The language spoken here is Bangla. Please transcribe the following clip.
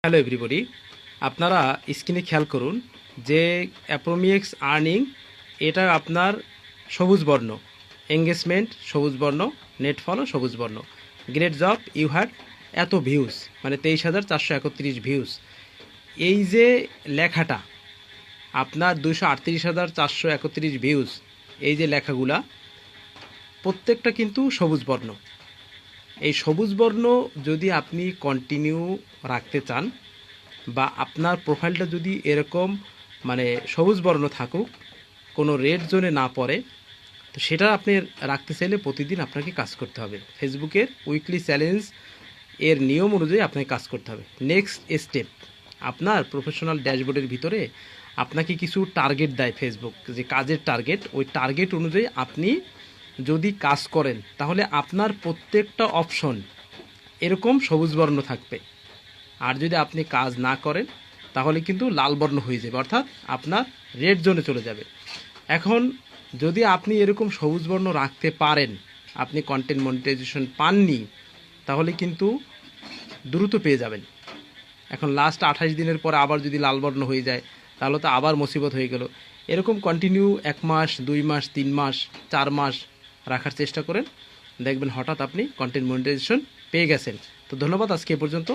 হ্যালো এভরিবডি, আপনারা স্ক্রিনে খেয়াল করুন যে অ্যাপ্রোমিএক্স আর্নিং এটা আপনার সবুজ বর্ণ, এঙ্গেজমেন্ট সবুজ বর্ণ, নেট ফলো সবুজ বর্ণ, গ্রেট জব ইউ হ্যাড এত ভিউজ, মানে 23,431 ভিউজ। এই যে লেখাটা আপনার 238,431 ভিউজ, এই যে লেখাগুলা প্রত্যেকটা কিন্তু সবুজ বর্ণ। এই সবুজ বর্ণ যদি আপনি কন্টিনিউ রাখতে চান বা আপনার প্রোফাইলটা যদি এরকম মানে সবুজ বর্ণ থাকুক, কোনো রেড জোনে না পড়ে, তো সেটা আপনি রাখতে চাইলে প্রতিদিন আপনাকে কাজ করতে হবে। ফেসবুকের উইকলি চ্যালেঞ্জ এর নিয়ম অনুযায়ী আপনাকে কাজ করতে হবে। নেক্সট স্টেপ, আপনার প্রফেশনাল ড্যাশবোর্ডের ভিতরে আপনাকে কিছু টার্গেট দেয় ফেসবুক, যে কাজের টার্গেট, ওই টার্গেট অনুযায়ী আপনি যদি কাজ করেন তাহলে আপনার প্রত্যেকটা অপশন এরকম সবুজ বর্ণ থাকবে। আর যদি আপনি কাজ না করেন তাহলে কিন্তু লাল বর্ণ হয়ে যাবে, অর্থাৎ আপনার রেড জোনে চলে যাবে। এখন যদি আপনি এরকম সবুজ বর্ণ রাখতে পারেন, আপনি কন্টেন্ট মনিটাইজেশন পাননি, তাহলে কিন্তু দ্রুত পেয়ে যাবেন। এখন লাস্ট 28 দিনের পরে আবার যদি লাল বর্ণ হয়ে যায় তাহলে তো আবার মুসিবত হয়ে গেল। এরকম কন্টিনিউ 1 মাস, 2 মাস, 3 মাস, 4 মাস রাখার চেষ্টা করেন, দেখবেন হঠাৎ আপনি কন্টেন্ট মনিটাইজেশন পেয়ে গেছেন। তো ধন্যবাদ, আজকে এ পর্যন্ত।